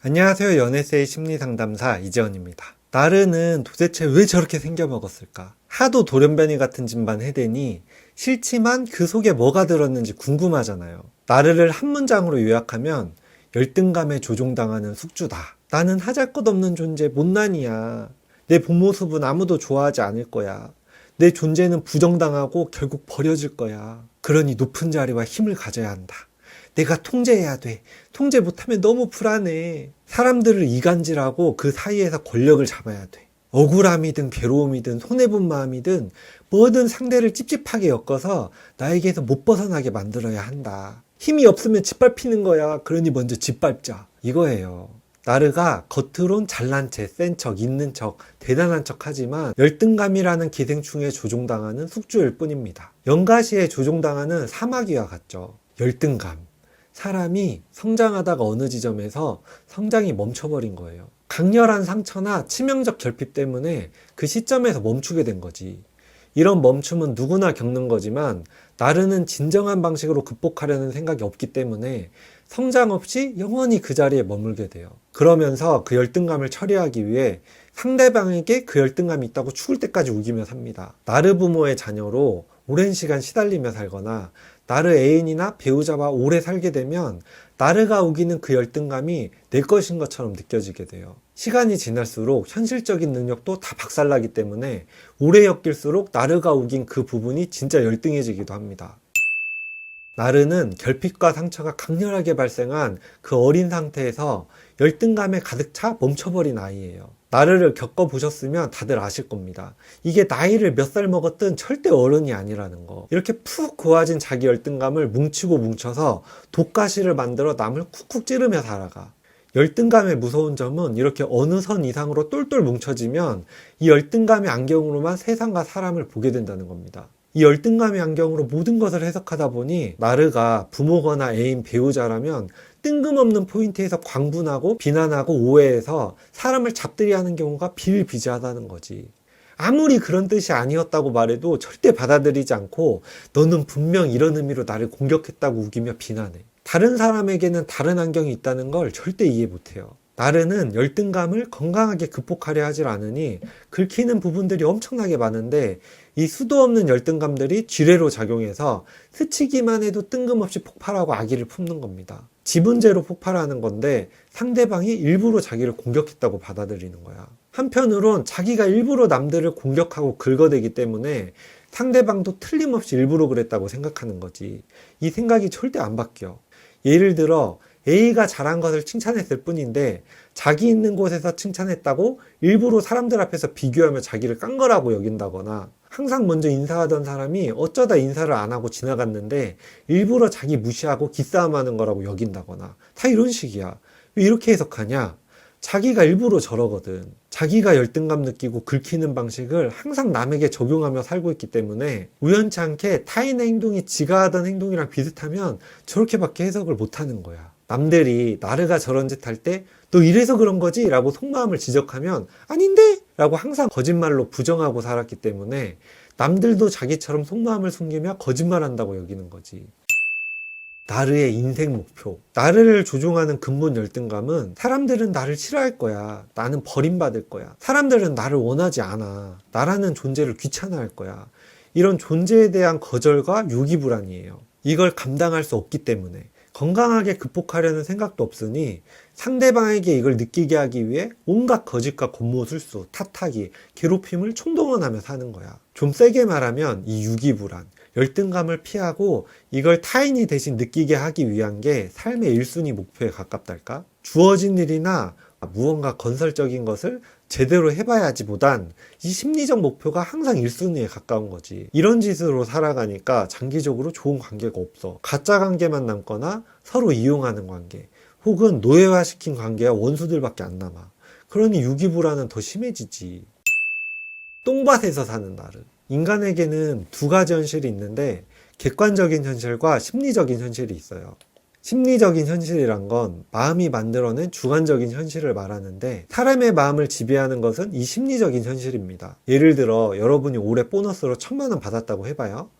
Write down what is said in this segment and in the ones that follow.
안녕하세요. 연애세의 심리상담사 이재원입니다. 나르는 도대체 왜 저렇게 생겨먹었을까? 하도 돌연변이 같은 짓만 해대니 싫지만 그 속에 뭐가 들었는지 궁금하잖아요. 나르를 한 문장으로 요약하면 열등감에 조종당하는 숙주다. 나는 하잘것없는 존재 못난이야. 내 본 모습은 아무도 좋아하지 않을 거야. 내 존재는 부정당하고 결국 버려질 거야. 그러니 높은 자리와 힘을 가져야 한다. 내가 통제해야 돼. 통제 못하면 너무 불안해. 사람들을 이간질하고 그 사이에서 권력을 잡아야 돼. 억울함이든 괴로움이든 손해본 마음이든 뭐든 상대를 찝찝하게 엮어서 나에게서 못 벗어나게 만들어야 한다. 힘이 없으면 짓밟히는 거야. 그러니 먼저 짓밟자. 이거예요. 나르가 겉으론 잘난 체, 센 척, 있는 척, 대단한 척 하지만 열등감이라는 기생충에 조종당하는 숙주일 뿐입니다. 연가시에 조종당하는 사마귀와 같죠. 열등감. 사람이 성장하다가 어느 지점에서 성장이 멈춰버린 거예요. 강렬한 상처나 치명적 결핍 때문에 그 시점에서 멈추게 된 거지. 이런 멈춤은 누구나 겪는 거지만 나르는 진정한 방식으로 극복하려는 생각이 없기 때문에 성장 없이 영원히 그 자리에 머물게 돼요. 그러면서 그 열등감을 처리하기 위해 상대방에게 그 열등감이 있다고 죽을 때까지 우기며 삽니다. 나르 부모의 자녀로 오랜 시간 시달리며 살거나 나르 애인이나 배우자와 오래 살게 되면 나르가 우기는 그 열등감이 내 것인 것처럼 느껴지게 돼요. 시간이 지날수록 현실적인 능력도 다 박살나기 때문에 오래 엮일수록 나르가 우긴 그 부분이 진짜 열등해지기도 합니다. 나르는 결핍과 상처가 강렬하게 발생한 그 어린 상태에서 열등감에 가득 차 멈춰버린 아이예요. 나르를 겪어보셨으면 다들 아실 겁니다. 이게 나이를 몇 살 먹었든 절대 어른이 아니라는 거. 이렇게 푹 고아진 자기 열등감을 뭉치고 뭉쳐서 독가시를 만들어 남을 쿡쿡 찌르며 살아가. 열등감의 무서운 점은 이렇게 어느 선 이상으로 똘똘 뭉쳐지면 이 열등감의 안경으로만 세상과 사람을 보게 된다는 겁니다. 이 열등감의 안경으로 모든 것을 해석하다 보니 나르가 부모거나 애인, 배우자라면 뜬금없는 포인트에서 광분하고 비난하고 오해해서 사람을 잡들이하는 경우가 비일비재하다는 거지. 아무리 그런 뜻이 아니었다고 말해도 절대 받아들이지 않고 너는 분명 이런 의미로 나를 공격했다고 우기며 비난해. 다른 사람에게는 다른 안경이 있다는 걸 절대 이해 못해요. 나르는 열등감을 건강하게 극복하려 하질 않으니 긁히는 부분들이 엄청나게 많은데 이 수도 없는 열등감들이 지뢰로 작용해서 스치기만 해도 뜬금없이 폭발하고 악의를 품는 겁니다. 지분제로 폭발하는 건데 상대방이 일부러 자기를 공격했다고 받아들이는 거야. 한편으론 자기가 일부러 남들을 공격하고 긁어대기 때문에 상대방도 틀림없이 일부러 그랬다고 생각하는 거지. 이 생각이 절대 안 바뀌어. 예를 들어 A가 잘한 것을 칭찬했을 뿐인데 자기 있는 곳에서 칭찬했다고 일부러 사람들 앞에서 비교하며 자기를 깐 거라고 여긴다거나 항상 먼저 인사하던 사람이 어쩌다 인사를 안 하고 지나갔는데 일부러 자기 무시하고 기싸움하는 거라고 여긴다거나 다 이런 식이야. 왜 이렇게 해석하냐? 자기가 일부러 저러거든. 자기가 열등감 느끼고 긁히는 방식을 항상 남에게 적용하며 살고 있기 때문에 우연치 않게 타인의 행동이 지가 하던 행동이랑 비슷하면 저렇게밖에 해석을 못하는 거야. 남들이 나르가 저런 짓 할 때 너 이래서 그런 거지? 라고 속마음을 지적하면 아닌데? 라고 항상 거짓말로 부정하고 살았기 때문에 남들도 자기처럼 속마음을 숨기며 거짓말한다고 여기는 거지. 나르의 인생 목표. 나르를 조종하는 근본 열등감은 사람들은 나를 싫어할 거야. 나는 버림받을 거야. 사람들은 나를 원하지 않아. 나라는 존재를 귀찮아할 거야. 이런 존재에 대한 거절과 유기불안이에요. 이걸 감당할 수 없기 때문에 건강하게 극복하려는 생각도 없으니 상대방에게 이걸 느끼게 하기 위해 온갖 거짓과 곤모술수, 탓하기, 괴롭힘을 총동원하며 사는 거야. 좀 세게 말하면 이 유기불안, 열등감을 피하고 이걸 타인이 대신 느끼게 하기 위한 게 삶의 1순위 목표에 가깝달까? 주어진 일이나 무언가 건설적인 것을 제대로 해봐야지 보단 이 심리적 목표가 항상 1순위에 가까운 거지. 이런 짓으로 살아가니까 장기적으로 좋은 관계가 없어. 가짜 관계만 남거나 서로 이용하는 관계 혹은 노예화시킨 관계와 원수들밖에 안 남아. 그러니 유기불안은 더 심해지지. 똥밭에서 사는 나르. 인간에게는 두 가지 현실이 있는데 객관적인 현실과 심리적인 현실이 있어요. 심리적인 현실이란 건 마음이 만들어낸 주관적인 현실을 말하는데 사람의 마음을 지배하는 것은 이 심리적인 현실입니다. 예를 들어 여러분이 올해 보너스로 1,000만 원 받았다고 해봐요.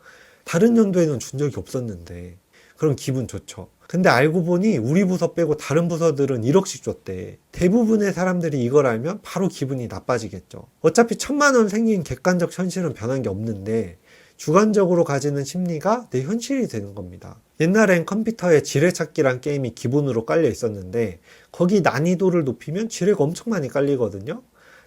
다른 연도에는 준 적이 없었는데 그럼 기분 좋죠. 근데 알고 보니 우리 부서 빼고 다른 부서들은 1억씩 줬대. 대부분의 사람들이 이걸 알면 바로 기분이 나빠지겠죠. 어차피 1,000만 원 생긴 객관적 현실은 변한 게 없는데 주관적으로 가지는 심리가 내 현실이 되는 겁니다. 옛날엔 컴퓨터에 지뢰찾기란 게임이 기본으로 깔려 있었는데 거기 난이도를 높이면 지뢰가 엄청 많이 깔리거든요.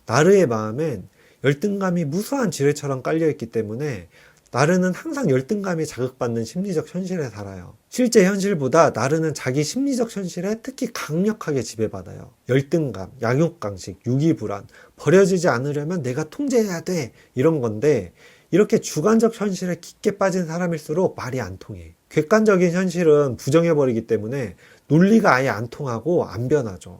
나르의 마음엔 열등감이 무수한 지뢰처럼 깔려있기 때문에 나르는 항상 열등감이 자극받는 심리적 현실에 살아요. 실제 현실보다 나르는 자기 심리적 현실에 특히 강력하게 지배받아요. 열등감, 양육강식, 유기불안, 버려지지 않으려면 내가 통제해야 돼 이런 건데 이렇게 주관적 현실에 깊게 빠진 사람일수록 말이 안 통해. 객관적인 현실은 부정해버리기 때문에 논리가 아예 안 통하고 안 변하죠.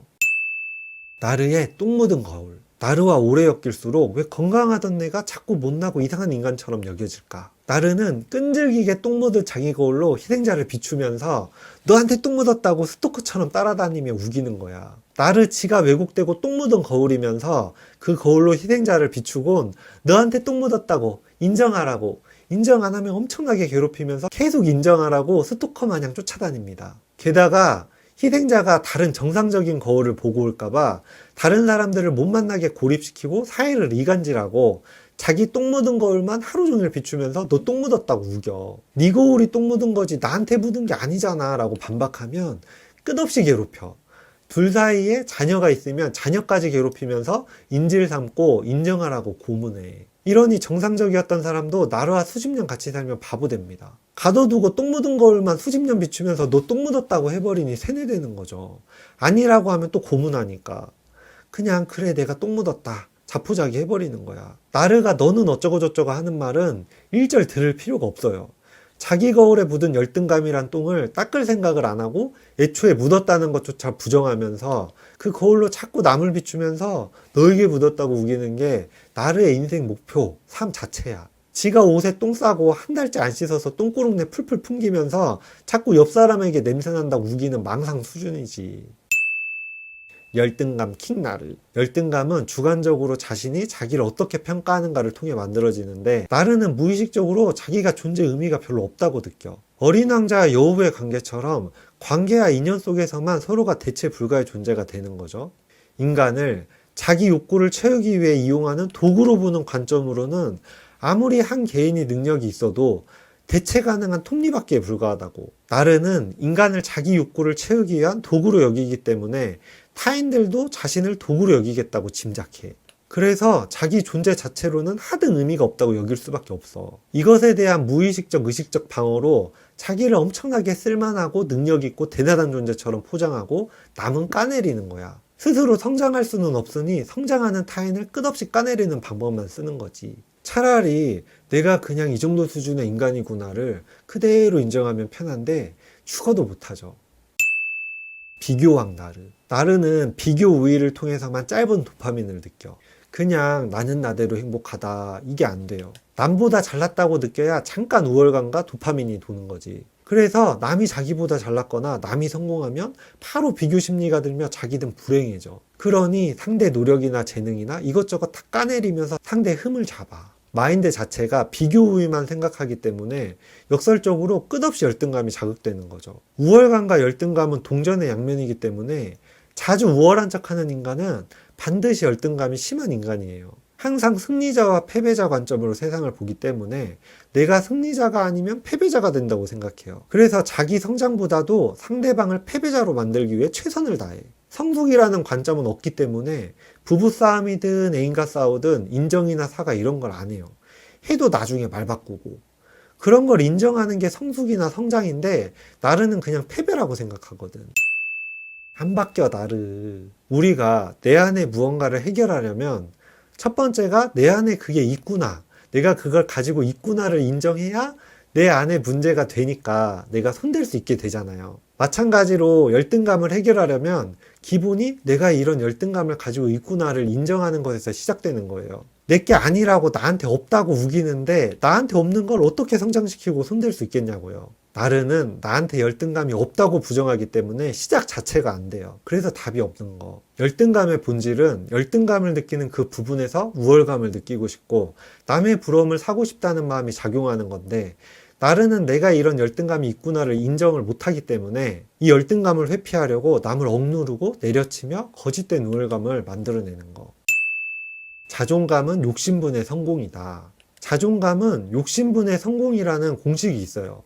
나르의 똥 묻은 거울. 나르와 오래 엮일수록 왜 건강하던 내가 자꾸 못나고 이상한 인간처럼 여겨질까? 나르는 끈질기게 똥 묻은 자기 거울로 희생자를 비추면서 너한테 똥 묻었다고 스토커처럼 따라다니며 우기는 거야. 나르 지가 왜곡되고 똥 묻은 거울이면서 그 거울로 희생자를 비추곤 너한테 똥 묻었다고 인정하라고 인정 안 하면 엄청나게 괴롭히면서 계속 인정하라고 스토커 마냥 쫓아다닙니다. 게다가 희생자가 다른 정상적인 거울을 보고 올까봐 다른 사람들을 못 만나게 고립시키고 사회를 이간질하고 자기 똥 묻은 거울만 하루 종일 비추면서 너 똥 묻었다고 우겨. 네 거울이 똥 묻은 거지 나한테 묻은 게 아니잖아 라고 반박하면 끝없이 괴롭혀. 둘 사이에 자녀가 있으면 자녀까지 괴롭히면서 인질 삼고 인정하라고 고문해. 이러니 정상적이었던 사람도 나르와 수십 년 같이 살면 바보 됩니다. 가둬두고 똥 묻은 거울만 수십 년 비추면서 너 똥 묻었다고 해버리니 세뇌되는 거죠. 아니라고 하면 또 고문하니까. 그냥 그래 내가 똥 묻었다. 자포자기 해버리는 거야. 나르가 너는 어쩌고 저쩌고 하는 말은 일절 들을 필요가 없어요. 자기 거울에 묻은 열등감이란 똥을 닦을 생각을 안 하고 애초에 묻었다는 것조차 부정하면서 그 거울로 자꾸 남을 비추면서 너에게 묻었다고 우기는 게 나르의 인생 목표, 삶 자체야. 지가 옷에 똥 싸고 한 달째 안 씻어서 똥구릉내 풀풀 풍기면서 자꾸 옆 사람에게 냄새난다고 우기는 망상 수준이지. 열등감 킹 나르. 열등감은 주관적으로 자신이 자기를 어떻게 평가하는가를 통해 만들어지는데 나르는 무의식적으로 자기가 존재 의미가 별로 없다고 느껴. 어린 왕자와 여우의 관계처럼 관계와 인연 속에서만 서로가 대체 불가의 존재가 되는 거죠. 인간을 자기 욕구를 채우기 위해 이용하는 도구로 보는 관점으로는 아무리 한 개인이 능력이 있어도 대체 가능한 톱니바퀴에 불과하다고. 나르는 인간을 자기 욕구를 채우기 위한 도구로 여기기 때문에 타인들도 자신을 도구로 여기겠다고 짐작해. 그래서 자기 존재 자체로는 하등 의미가 없다고 여길 수밖에 없어. 이것에 대한 무의식적 의식적 방어로 자기를 엄청나게 쓸만하고 능력 있고 대단한 존재처럼 포장하고 남은 까내리는 거야. 스스로 성장할 수는 없으니 성장하는 타인을 끝없이 까내리는 방법만 쓰는 거지. 차라리 내가 그냥 이 정도 수준의 인간이구나를 그대로 인정하면 편한데 죽어도 못하죠. 비교왕 나르. 나르는 비교 우위를 통해서만 짧은 도파민을 느껴. 그냥 나는 나대로 행복하다 이게 안 돼요. 남보다 잘났다고 느껴야 잠깐 우월감과 도파민이 도는 거지. 그래서 남이 자기보다 잘났거나 남이 성공하면 바로 비교 심리가 들며 자기는 불행해져. 그러니 상대 노력이나 재능이나 이것저것 다 까내리면서 상대 흠을 잡아. 마인드 자체가 비교 우위만 생각하기 때문에 역설적으로 끝없이 열등감이 자극되는 거죠. 우월감과 열등감은 동전의 양면이기 때문에 자주 우월한 척하는 인간은 반드시 열등감이 심한 인간이에요. 항상 승리자와 패배자 관점으로 세상을 보기 때문에 내가 승리자가 아니면 패배자가 된다고 생각해요. 그래서 자기 성장보다도 상대방을 패배자로 만들기 위해 최선을 다해. 성숙이라는 관점은 없기 때문에 부부싸움이든 애인과 싸우든 인정이나 사과 이런 걸 안 해요. 해도 나중에 말 바꾸고. 그런 걸 인정하는 게 성숙이나 성장인데 나르는 그냥 패배라고 생각하거든. 안 바뀌어 나르. 우리가 내 안에 무언가를 해결하려면 첫 번째가 내 안에 그게 있구나. 내가 그걸 가지고 있구나를 인정해야 내 안에 문제가 되니까 내가 손댈 수 있게 되잖아요. 마찬가지로 열등감을 해결하려면 기본이 내가 이런 열등감을 가지고 있구나를 인정하는 것에서 시작되는 거예요. 내게 아니라고 나한테 없다고 우기는데 나한테 없는 걸 어떻게 성장시키고 손댈 수 있겠냐고요. 나르는 나한테 열등감이 없다고 부정하기 때문에 시작 자체가 안 돼요. 그래서 답이 없는 거. 열등감의 본질은 열등감을 느끼는 그 부분에서 우월감을 느끼고 싶고 남의 부러움을 사고 싶다는 마음이 작용하는 건데 나르는 내가 이런 열등감이 있구나를 인정을 못하기 때문에 이 열등감을 회피하려고 남을 억누르고 내려치며 거짓된 우월감을 만들어내는 거. 자존감은 욕심분의 성공이다. 자존감은 욕심분의 성공이라는 공식이 있어요.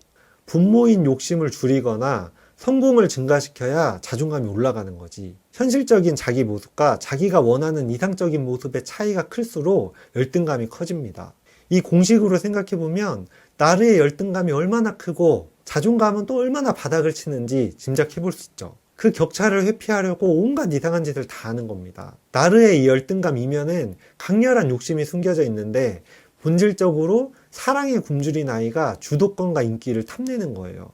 분모인 욕심을 줄이거나 성공을 증가시켜야 자존감이 올라가는 거지. 현실적인 자기 모습과 자기가 원하는 이상적인 모습의 차이가 클수록 열등감이 커집니다. 이 공식으로 생각해보면 나르의 열등감이 얼마나 크고 자존감은 또 얼마나 바닥을 치는지 짐작해볼 수 있죠. 그 격차를 회피하려고 온갖 이상한 짓을 다 하는 겁니다. 나르의 이 열등감 이면엔 강렬한 욕심이 숨겨져 있는데 본질적으로 사랑에 굶주린 아이가 주도권과 인기를 탐내는 거예요.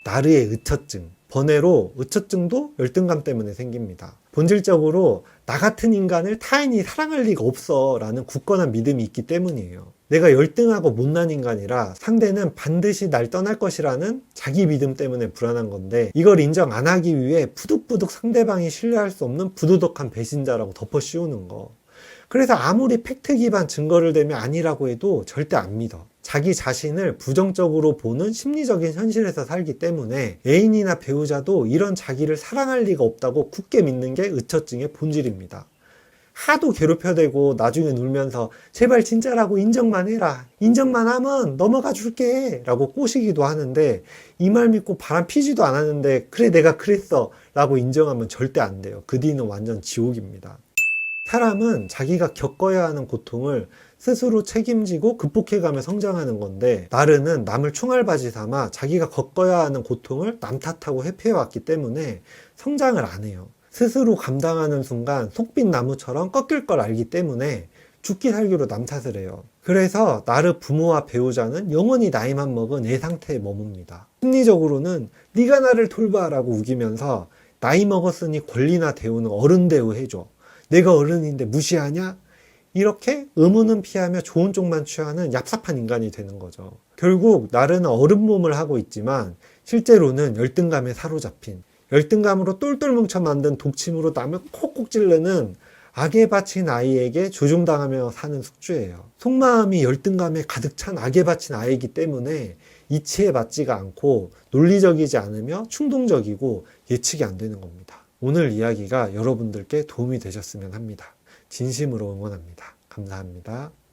나르의 의처증, 번외로 의처증도 열등감 때문에 생깁니다. 본질적으로 나 같은 인간을 타인이 사랑할 리가 없어 라는 굳건한 믿음이 있기 때문이에요. 내가 열등하고 못난 인간이라 상대는 반드시 날 떠날 것이라는 자기 믿음 때문에 불안한 건데, 이걸 인정 안 하기 위해 부득부득 상대방이 신뢰할 수 없는 부도덕한 배신자라고 덮어 씌우는 거. 그래서 아무리 팩트 기반 증거를 대면 아니라고 해도 절대 안 믿어. 자기 자신을 부정적으로 보는 심리적인 현실에서 살기 때문에 애인이나 배우자도 이런 자기를 사랑할 리가 없다고 굳게 믿는 게 의처증의 본질입니다. 하도 괴롭혀대고 나중에 울면서 제발 진짜라고 인정만 해라, 인정만 하면 넘어가 줄게 라고 꼬시기도 하는데, 이 말 믿고 바람 피지도 않았는데 그래 내가 그랬어 라고 인정하면 절대 안 돼요. 그 뒤는 완전 지옥입니다. 사람은 자기가 겪어야 하는 고통을 스스로 책임지고 극복해가며 성장하는 건데, 나르는 남을 총알바지 삼아 자기가 겪어야 하는 고통을 남 탓하고 회피해왔기 때문에 성장을 안 해요. 스스로 감당하는 순간 속빛 나무처럼 꺾일 걸 알기 때문에 죽기 살기로 남 탓을 해요. 그래서 나르 부모와 배우자는 영원히 나이만 먹은 애 상태에 머뭅니다. 심리적으로는 네가 나를 돌봐 라고 우기면서 나이 먹었으니 권리나 대우는 어른 대우해줘, 내가 어른인데 무시하냐? 이렇게 의무는 피하며 좋은 쪽만 취하는 얍삽한 인간이 되는 거죠. 결국 나르는 어른 몸을 하고 있지만 실제로는 열등감에 사로잡힌, 열등감으로 똘똘 뭉쳐 만든 독침으로 남을 콕콕 찌르는 악에 바친 아이에게 조종당하며 사는 숙주예요. 속마음이 열등감에 가득 찬 악에 바친 아이이기 때문에 이치에 맞지가 않고 논리적이지 않으며 충동적이고 예측이 안 되는 겁니다. 오늘 이야기가 여러분들께 도움이 되셨으면 합니다. 진심으로 응원합니다. 감사합니다.